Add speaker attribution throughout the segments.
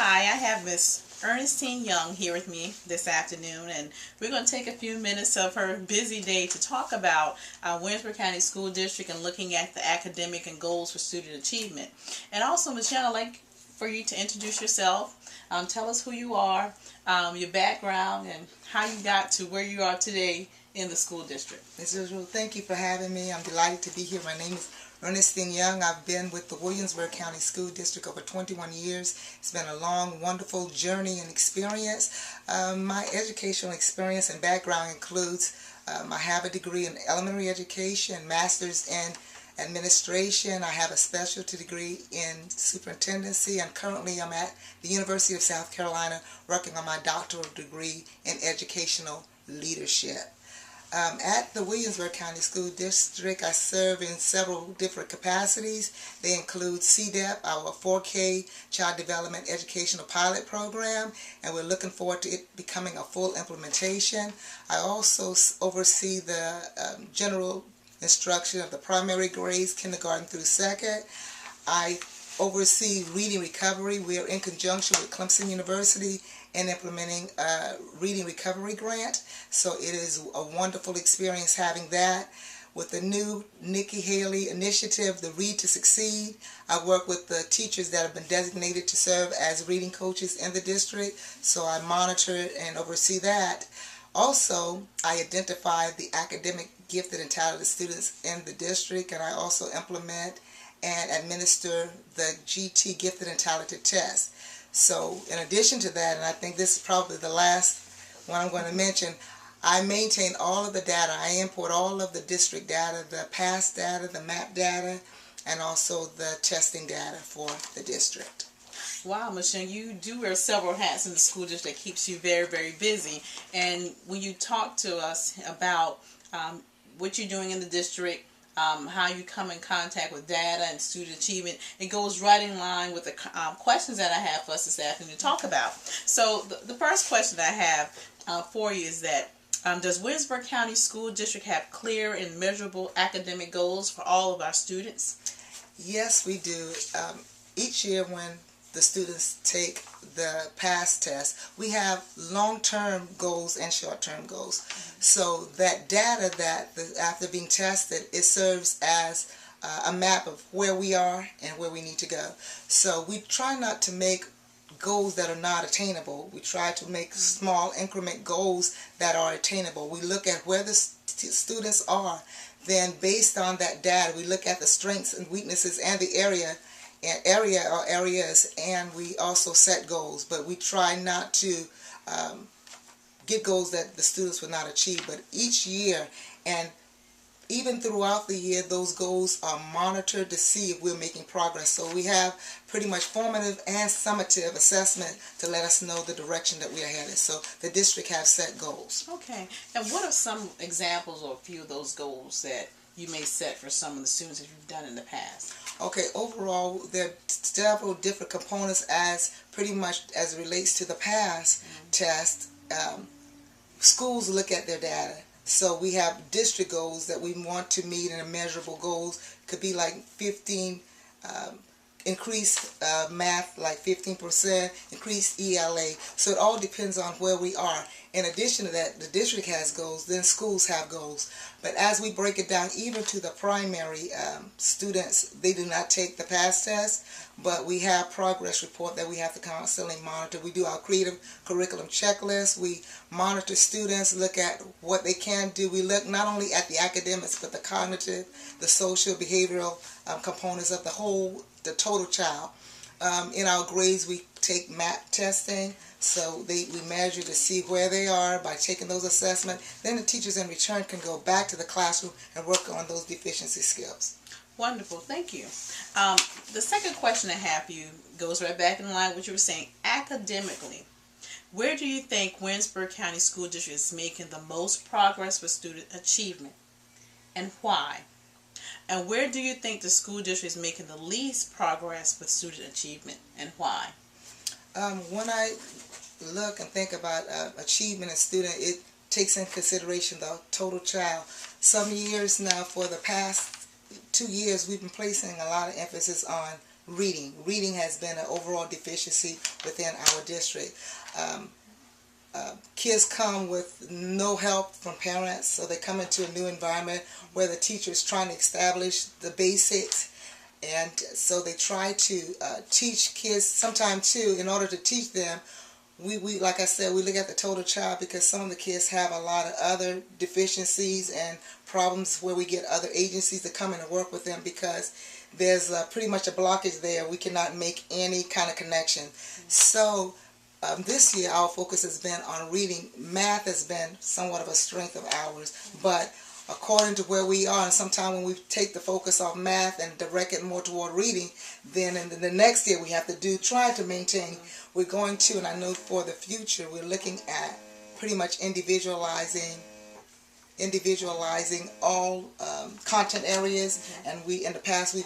Speaker 1: Hi, I have Miss Ernestine Young here with me this afternoon, and we're going to take a few minutes of her busy day to talk about Williamsburg County School District and looking at the academic and goals for student achievement. And also, Ms. Young, I'd like for you to introduce yourself. Tell us who you are, your background, and how you got to where you are today in the school district.
Speaker 2: Ms. Israel, thank you for having me. I'm delighted to be here. My name is Ernestine Young. I've been with the Williamsburg County School District over 21 years. It's been a long, wonderful journey and experience. My educational experience and background includes I have a degree in elementary education, master's in administration. I have a specialty degree in superintendency, and currently I'm at the University of South Carolina working on my doctoral degree in educational leadership. At the Williamsburg County School District, I serve in several different capacities. They include CDEP, our 4K Child Development Educational Pilot Program, and we're looking forward to it becoming a full implementation. I also oversee the general instruction of the primary grades, kindergarten through second. I oversee reading recovery. We are in conjunction with Clemson University in implementing a reading recovery grant. So it is a wonderful experience having that. With the new Nikki Haley initiative, the Read to Succeed, I work with the teachers that have been designated to serve as reading coaches in the district. So I monitor and oversee that. Also, I identify the academic gifted and talented students in the district, and I also implement and administer the GT Gifted and Talented test. So in addition to that, and I think this is probably the last one I'm going to mention, I maintain all of the data. I import all of the district data, the past data, the map data, and also the testing data for the district.
Speaker 1: Wow, Ms. Young, you do wear several hats in the school district that keeps you very, very busy. And when you talk to us about what you're doing in the district, how you come in contact with data and student achievement, it goes right in line with the questions that I have for us this afternoon to talk about. So the first question I have for you is that does Williamsburg County School District have clear and measurable academic goals for all of our students?
Speaker 2: Yes, we do. Each year when the students take the PASS test, we have long-term goals and short-term goals. So that data that after being tested, it serves as a map of where we are and where we need to go. So we try not to make goals that are not attainable. We try to make small increment goals that are attainable. We look at where the students are. Then based on that data, we look at the strengths and weaknesses and the areas, and we also set goals. But we try not to get goals that the students will not achieve. But each year, and even throughout the year, those goals are monitored to see if we're making progress. So we have pretty much formative and summative assessment to let us know the direction that we are headed. So the district has set goals.
Speaker 1: Okay. And what are some examples or a few of those goals that you may set for some of the students that you've done in the past?
Speaker 2: Okay, overall, there are several different components as pretty much as it relates to the PASS test. Schools look at their data. So we have district goals that we want to meet, and measurable goals could be like 15, increase math like 15%, increase ELA. So it all depends on where we are. In addition to that, the district has goals, then schools have goals. But as we break it down, even to the primary students, they do not take the PASS test, but we have progress report that we have to constantly monitor. We do our creative curriculum checklist. We monitor students, look at what they can do. We look not only at the academics, but the cognitive, the social, behavioral components of the total child. In our grades, we take MAP testing, so we measure to see where they are by taking those assessments. Then the teachers in return can go back to the classroom and work on those deficiency skills.
Speaker 1: Wonderful, thank you. The second question I have for you goes right back in line with what you were saying. Academically, where do you think Williamsburg County School District is making the most progress with student achievement, and why? And where do you think the school district is making the least progress with student achievement, and why?
Speaker 2: When I look and think about achievement as student, it takes in consideration the total child. Some years now, for the past 2 years, we've been placing a lot of emphasis on reading. Reading has been an overall deficiency within our district. Kids come with no help from parents, so they come into a new environment where the teacher is trying to establish the basics, and so they try to teach kids. Sometimes too, in order to teach them, we like I said, we look at the total child, because some of the kids have a lot of other deficiencies and problems where we get other agencies to come in and work with them, because there's pretty much a blockage there. We cannot make any kind of connection. So this year our focus has been on reading. Math has been somewhat of a strength of ours, but according to where we are, and sometimes when we take the focus off math and direct it more toward reading, then in the next year we have to try to maintain. We're going to, and I know for the future, we're looking at pretty much individualizing all content areas. And we, in the past, we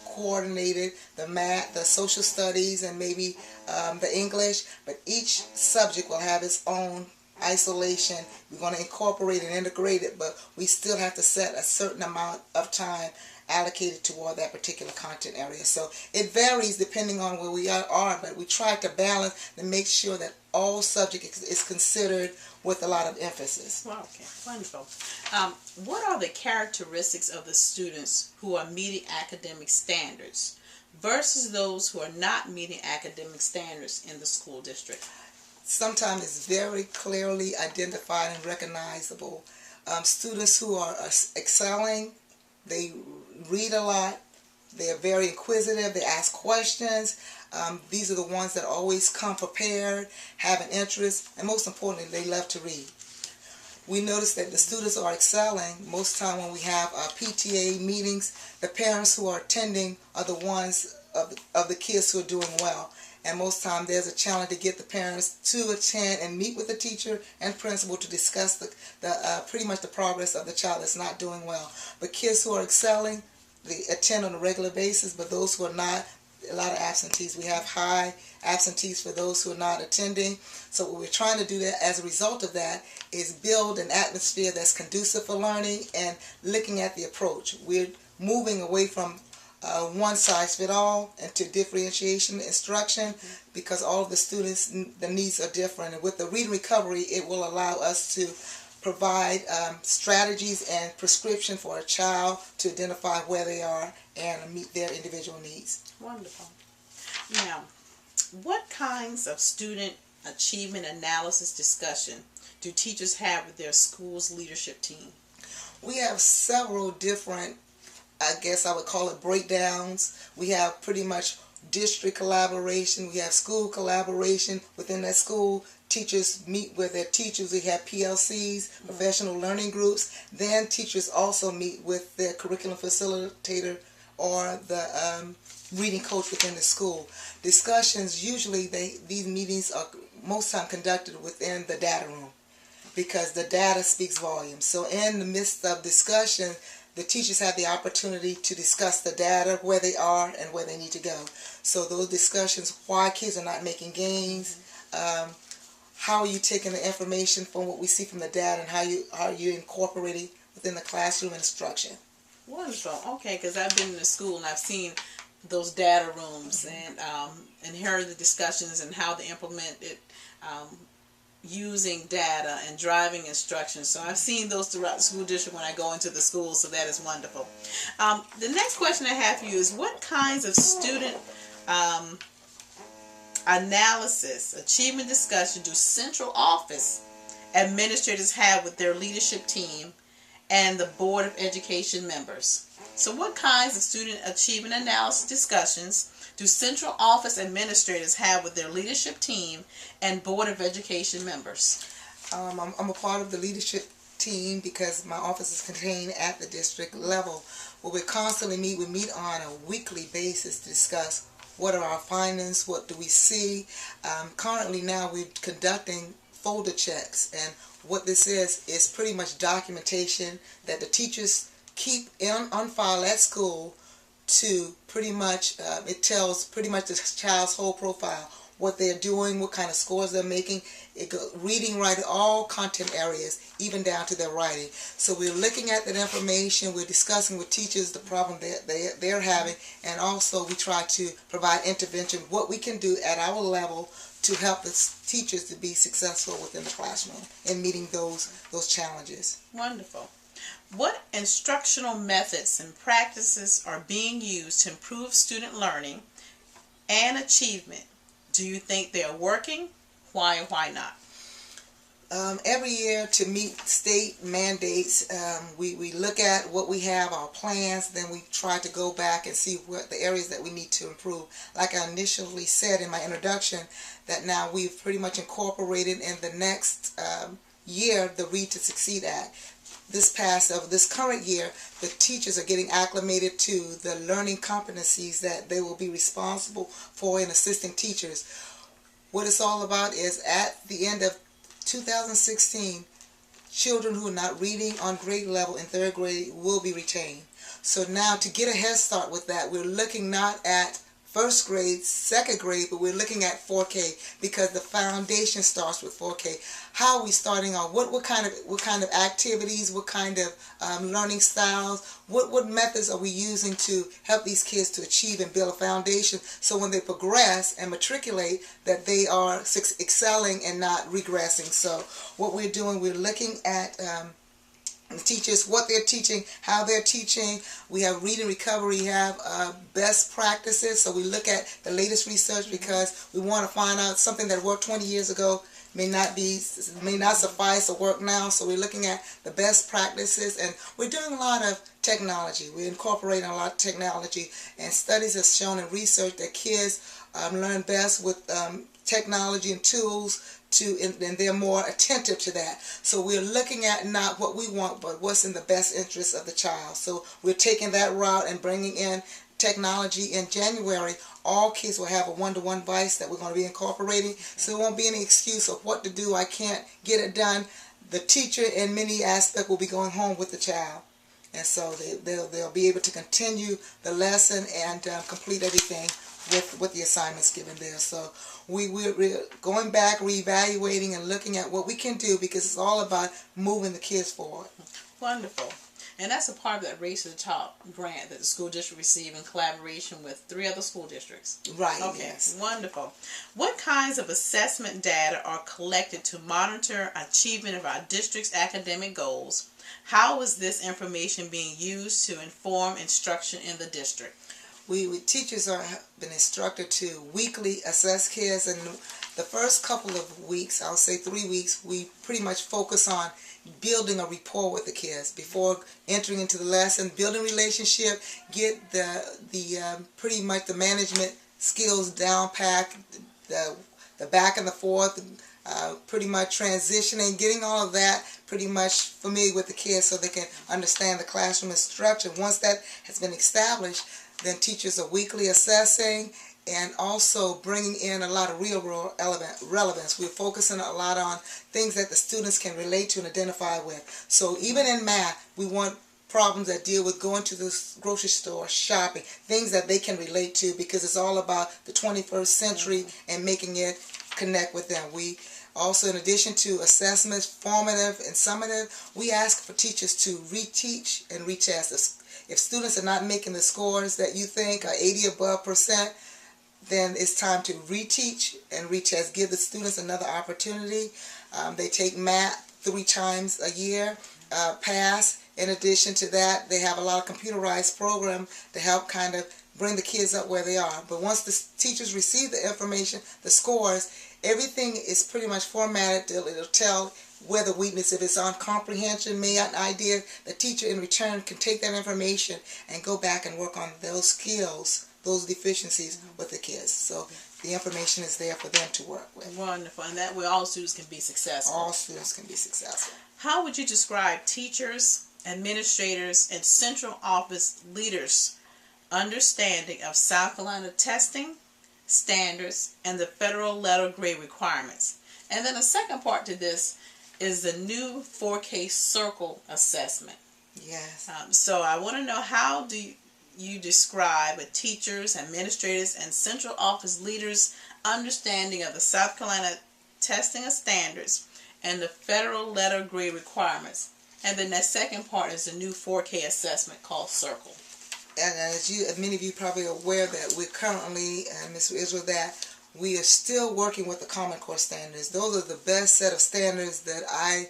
Speaker 2: coordinated the math, the social studies, and maybe the English, but each subject will have its own isolation. We're going to incorporate and integrate it, but we still have to set a certain amount of time allocated toward that particular content area. So it varies depending on where we are, but we try to balance and make sure that all subject is considered with a lot of emphasis.
Speaker 1: Well, okay, wonderful. What are the characteristics of the students who are meeting academic standards versus those who are not meeting academic standards in the school district?
Speaker 2: Sometimes it's very clearly identified and recognizable. Students who are excelling, they read a lot, they are very inquisitive, they ask questions. These are the ones that always come prepared, have an interest, and most importantly, they love to read. We notice that the students are excelling. Most time when we have PTA meetings, the parents who are attending are the ones of the kids who are doing well. And most time there's a challenge to get the parents to attend and meet with the teacher and principal to discuss pretty much the progress of the child that's not doing well. But kids who are excelling, they attend on a regular basis, but those who are not, a lot of absentees. We have high absentees for those who are not attending. So what we're trying to do that as a result of that is build an atmosphere that's conducive for learning and looking at the approach. We're moving away from one size fit all and to differentiation instruction, because all of the students, the needs are different. And with the reading recovery, it will allow us to provide strategies and prescription for a child to identify where they are and meet their individual needs.
Speaker 1: Wonderful. Now, what kinds of student achievement analysis discussion do teachers have with their school's leadership team?
Speaker 2: We have several different, I guess I would call it, breakdowns. We have pretty much district collaboration. We have school collaboration. Within that school, teachers meet with their teachers. We have PLCs, professional learning groups. Then teachers also meet with their curriculum facilitator or the reading coach within the school. Discussions, usually these meetings are most time conducted within the data room, because the data speaks volumes. So in the midst of discussion, the teachers have the opportunity to discuss the data, where they are and where they need to go. So those discussions, why kids are not making gains, how are you taking the information from what we see from the data, and how you incorporating within the classroom instruction.
Speaker 1: Wonderful. Okay, because I've been in the school and I've seen those data rooms and heard the discussions and how to implement it using data and driving instructions. So I've seen those throughout the school district when I go into the school, so that is wonderful. The next question I have for you is, what kinds of student analysis, achievement discussion do central office administrators have with their leadership team and the Board of Education members? So what kinds of student achievement analysis discussions do central office administrators have with their leadership team and Board of Education members?
Speaker 2: I'm a part of the leadership team because my office is contained at the district level, where we constantly meet. We meet on a weekly basis to discuss what are our findings, what do we see. Currently now we're conducting folder checks, and what this is pretty much documentation that the teachers keep on file at school to pretty much, it tells pretty much the child's whole profile. what they're doing, what kind of scores they're making. Reading, writing, all content areas, even down to their writing. So we're looking at that information. We're discussing with teachers the problem they're having, and also we try to provide intervention, what we can do at our level to help the teachers to be successful within the classroom in meeting those challenges.
Speaker 1: Wonderful. What instructional methods and practices are being used to improve student learning and achievement? Do you think they are working? Why or why not?
Speaker 2: Every year, to meet state mandates, we look at what we have, our plans, then we try to go back and see what the areas that we need to improve. Like I initially said in my introduction, that now we've pretty much incorporated in the next year the Read to Succeed Act. This current year, the teachers are getting acclimated to the learning competencies that they will be responsible for in assisting teachers. What it's all about is at the end of 2016, children who are not reading on grade level in third grade will be retained. So now, to get a head start with that, we're looking not at first grade, second grade, but we're looking at 4K, because the foundation starts with 4K. How are we starting off? What kind of activities? What kind of learning styles? What methods are we using to help these kids to achieve and build a foundation, so when they progress and matriculate, that they are excelling and not regressing? So what we're doing, we're looking at the teachers, what they're teaching, how they're teaching. We have reading recovery, we have best practices. So we look at the latest research, because we want to find out something that worked 20 years ago may not suffice or work now. So we're looking at the best practices, and we're doing a lot of technology. We're incorporating a lot of technology, and studies have shown in research that kids learn best with technology and tools, and they're more attentive to that. So we're looking at not what we want, but what's in the best interest of the child. So we're taking that route and bringing in technology. In January, all kids will have a one-to-one device that we're going to be incorporating, so there won't be any excuse of what to do, I can't get it done. The teacher, in many aspects, will be going home with the child, and so they'll be able to continue the lesson and complete everything with the assignments given there. So we're going back, reevaluating, and looking at what we can do, because it's all about moving the kids forward.
Speaker 1: Wonderful. And that's a part of that Race to the Top grant that the school district received in collaboration with 3 other school districts.
Speaker 2: Right.
Speaker 1: Okay.
Speaker 2: Yes.
Speaker 1: Wonderful. What kinds of assessment data are collected to monitor achievement of our district's academic goals? How is this information being used to inform instruction in the district?
Speaker 2: Teachers have been instructed to weekly assess kids, and the first couple of weeks, I'll say 3 weeks, we pretty much focus on building a rapport with the kids before entering into the lesson, building relationship, get the pretty much the management skills down pat, the back and the forth, pretty much transitioning, getting all of that pretty much familiar with the kids so they can understand the classroom instruction. Once that has been established, then teachers are weekly assessing and also bringing in a lot of real-world relevance. We're focusing a lot on things that the students can relate to and identify with. So even in math, we want problems that deal with going to the grocery store, shopping, things that they can relate to, because it's all about the 21st century and making it connect with them. We also, in addition to assessments, formative and summative, we ask for teachers to reteach and retest. If students are not making the scores that you think are 80 above %, then it's time to reteach and retest. Give the students another opportunity. They take math 3 times a year, pass. In addition to that, they have a lot of computerized program to help kind of bring the kids up where they are. But once the teachers receive the information, the scores, everything is pretty much formatted. It'll tell where the weakness, if it's on comprehension, idea, the teacher in return can take that information and go back and work on those skills, those deficiencies with the kids. So the information is there for them to work with.
Speaker 1: Wonderful. And that way all students can be successful.
Speaker 2: All students can be successful.
Speaker 1: How would you describe teachers, administrators, and central office leaders' understanding of South Carolina testing standards and the federal letter grade requirements? And then a second part to this is the new 4K circle assessment.
Speaker 2: Yes.
Speaker 1: So I want to know, how do you describe a teachers, administrators, and central office leaders' understanding of the South Carolina testing of standards and the federal letter grade requirements. And then that second part is a new 4K assessment called Circle.
Speaker 2: And as many of you probably are aware that we're currently, Ms. Israel, that we are still working with the Common Core standards. Those are the best set of standards that I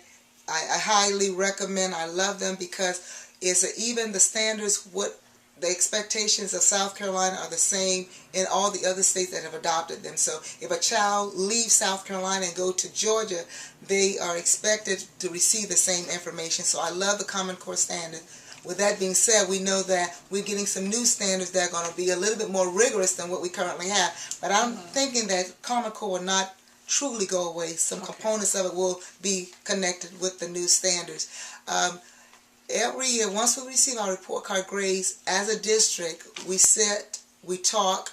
Speaker 2: highly recommend. I love them because even the standards, what the expectations of South Carolina are the same in all the other states that have adopted them. So if a child leaves South Carolina and go to Georgia, they are expected to receive the same information. So I love the Common Core standard. With that being said, we know that we're getting some new standards that are going to be a little bit more rigorous than what we currently have. But I'm thinking that Common Core will not truly go away. Some components of it will be connected with the new standards. Every year, once we receive our report card grades, as a district, we sit, we talk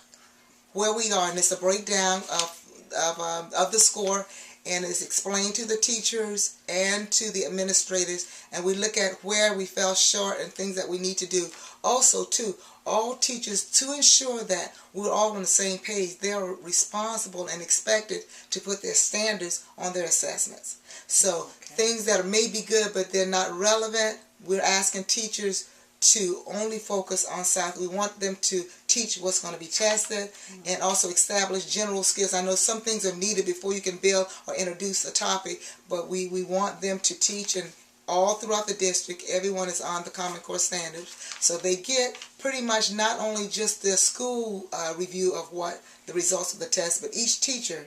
Speaker 2: where we are, and it's a breakdown of the score, and it's explained to the teachers and to the administrators, and we look at where we fell short and things that we need to do. Also, too, all teachers, to ensure that we're all on the same page, they are responsible and expected to put their standards on their assessments. So things that may be good but they're not relevant, we're asking teachers to only focus on South. We want them to teach what's going to be tested and also establish general skills. I know some things are needed before you can build or introduce a topic, but we want them to teach, and all throughout the district, everyone is on the Common Core standards. So they get pretty much not only just their school review of what the results of the test, but each teacher.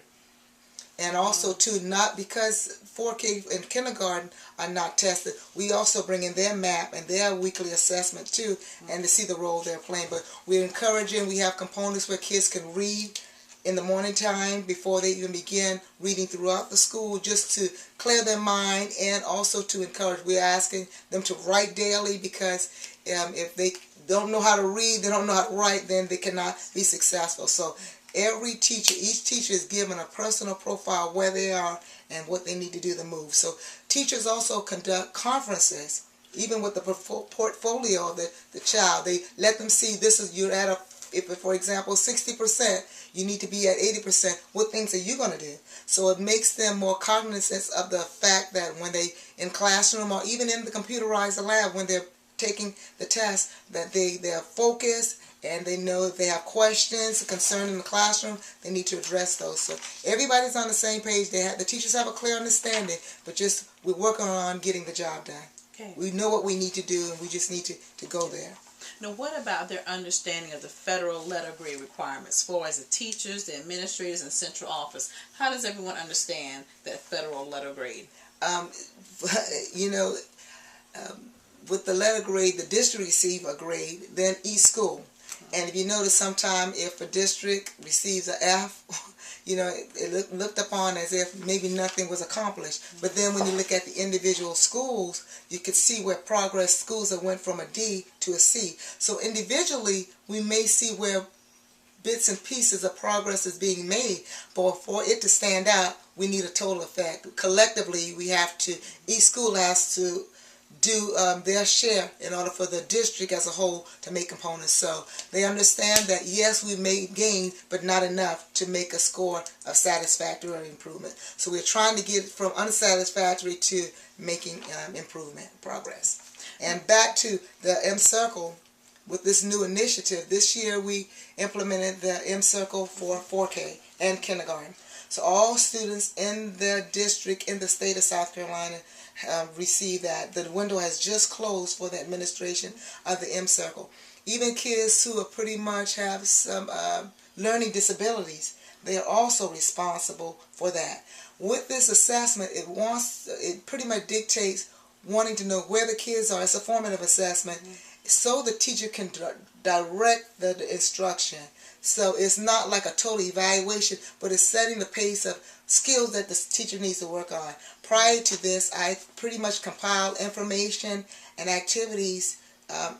Speaker 2: And also, too, not because 4K and kindergarten are not tested, we also bring in their MAP and their weekly assessment, too, and to see the role they're playing. But we're encouraging, we have components where kids can read in the morning time before they even begin reading throughout the school, just to clear their mind, and also to encourage. We're asking them to write daily, because if they don't know how to read, they don't know how to write, then they cannot be successful. So each teacher is given a personal profile where they are and what they need to do to move. So teachers also conduct conferences, even with the portfolio of the child. They let them see, this is, you're at if for example 60%, you need to be at 80%. What things are you going to do? So it makes them more cognizant of the fact that when they in classroom or even in the computerized lab, when they're taking the test, that they're focused, and they know if they have questions concerning the classroom, they need to address those. So everybody's on the same page. The teachers have a clear understanding, but just we're working on getting the job done.
Speaker 1: Okay.
Speaker 2: We know what we need to do, and we just need to go there.
Speaker 1: Now, what about their understanding of the federal letter grade requirements for as the teachers, the administrators, and central office? How does everyone understand that federal letter grade? With the letter grade, the district receives a grade, then each school. And if you notice, sometime if a district receives an F, it looked upon as if maybe nothing was accomplished. But then when you look at the individual schools, you could see where progress schools that went from a D to a C. So individually, we may see where bits and pieces of progress is being made, but for it to stand out, we need a total effect. Collectively, each school has to do their share in order for the district as a whole to make components. So they understand that yes, we may gain, but not enough to make a score of satisfactory or improvement. So we're trying to get from unsatisfactory to making improvement, progress. And back to the M-Circle, with this new initiative, this year we implemented the M-Circle for 4K and kindergarten. So all students in the district in the state of South Carolina receive that. The window has just closed for the administration of the M-Circle. Even kids who are pretty much have some learning disabilities, they are also responsible for that. With this assessment, it pretty much dictates wanting to know where the kids are. It's a formative assessment, so the teacher can direct the instruction. So it's not like a total evaluation, but it's setting the pace of skills that the teacher needs to work on. Prior to this, I pretty much compiled information and activities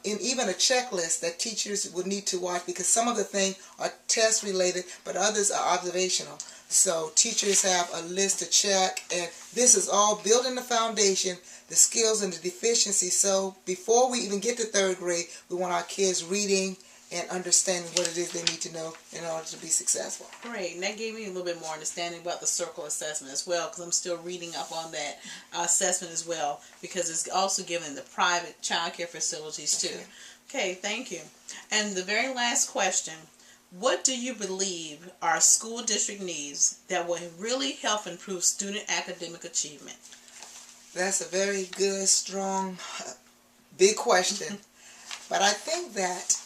Speaker 2: in even a checklist that teachers would need to watch, because some of the things are test related but others are observational. So teachers have a list to check, and this is all building the foundation, the skills and the deficiencies. So before we even get to third grade, we want our kids reading and understanding what it is they need to know in order to be successful.
Speaker 1: Great, and that gave me a little bit more understanding about the circle assessment as well, because I'm still reading up on that assessment as well, because it's also given the private child care facilities too. Okay, thank you. And the very last question, what do you believe our school district needs that will really help improve student academic achievement?
Speaker 2: That's a very good, strong, big question. But I think that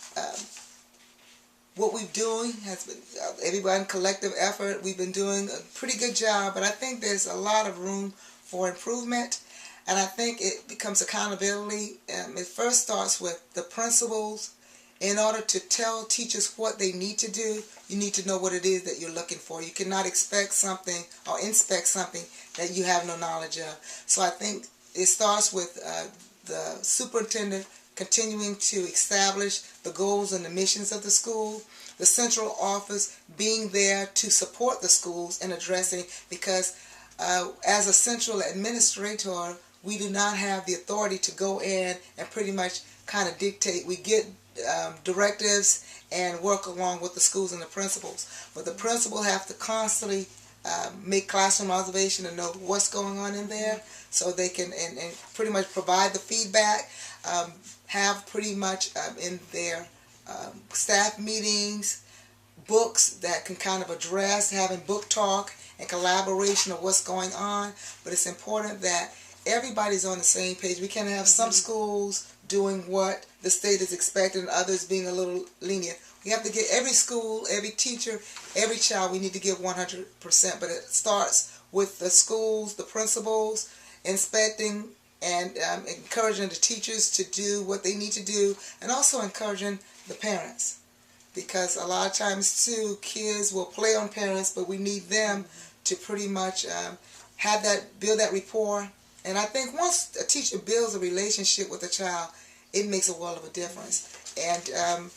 Speaker 2: what we're doing has been, everybody in collective effort, we've been doing a pretty good job, but I think there's a lot of room for improvement, and I think it becomes accountability. It first starts with the principals. In order to tell teachers what they need to do, you need to know what it is that you're looking for. You cannot expect something or inspect something that you have no knowledge of. So I think it starts with the superintendent continuing to establish the goals and the missions of the school, the central office being there to support the schools in addressing, because as a central administrator, we do not have the authority to go in and pretty much kind of dictate. We get directives and work along with the schools and the principals, but the principal have to constantly make classroom observation and know what's going on in there, so they can and pretty much provide the feedback, have pretty much in their staff meetings books that can kind of address, having book talk and collaboration of what's going on. But it's important that everybody's on the same page. We can't have some schools doing what the state is expecting and others being a little lenient. We have to get every school, every teacher, every child, we need to give 100%. But it starts with the schools, the principals, inspecting and encouraging the teachers to do what they need to do, and also encouraging the parents. Because a lot of times too, kids will play on parents, but we need them to pretty much have that, build that rapport. And I think once a teacher builds a relationship with a child, it makes a world of a difference. And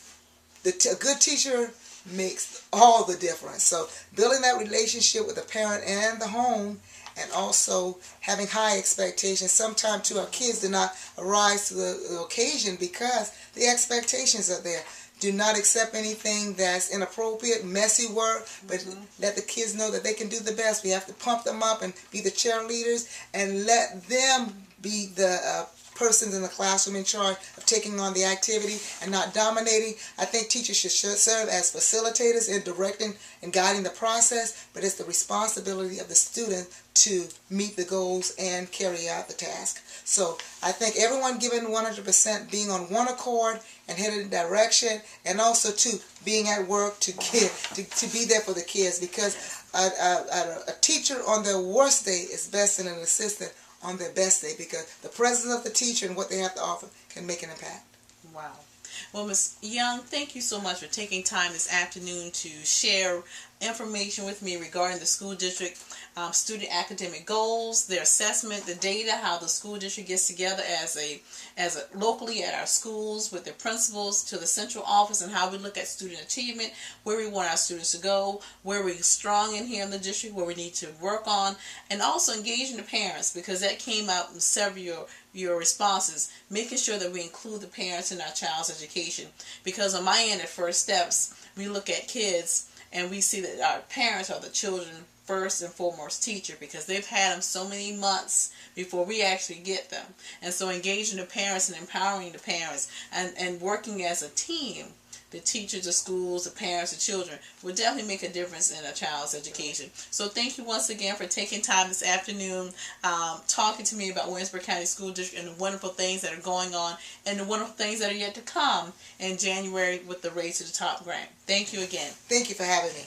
Speaker 2: a good teacher makes all the difference. So building that relationship with the parent and the home, and also having high expectations. Sometimes too, our kids do not arise to the occasion because the expectations are there. Do not accept anything that's inappropriate, messy work, but let the kids know that they can do the best. We have to pump them up and be the cheerleaders and let them be the persons in the classroom in charge of taking on the activity and not dominating. I think teachers should serve as facilitators in directing and guiding the process, but it's the responsibility of the student to meet the goals and carry out the task. So I think everyone giving 100%, being on one accord and headed in direction, and also too being at work to be there for the kids, because a teacher on their worst day is best than an assistant on their best day, because the presence of the teacher and what they have to offer can make an impact.
Speaker 1: Wow. Well, Ms. Young, thank you so much for taking time this afternoon to share information with me regarding the school district student academic goals, their assessment, the data, how the school district gets together as a locally at our schools with their principals to the central office, and how we look at student achievement, where we want our students to go, where we're strong in here in the district, where we need to work on, and also engaging the parents, because that came out in several of your responses, making sure that we include the parents in our child's education. Because on my end at First Steps, we look at kids and we see that our parents are the children first and foremost teacher, because they've had them so many months before we actually get them. And so engaging the parents and empowering the parents and working as a team, the teachers, the schools, the parents, the children, will definitely make a difference in a child's education. So thank you once again for taking time this afternoon, talking to me about Williamsburg County School District and the wonderful things that are going on and the wonderful things that are yet to come in January with the Race to the Top grant. Thank you again.
Speaker 2: Thank you for having me.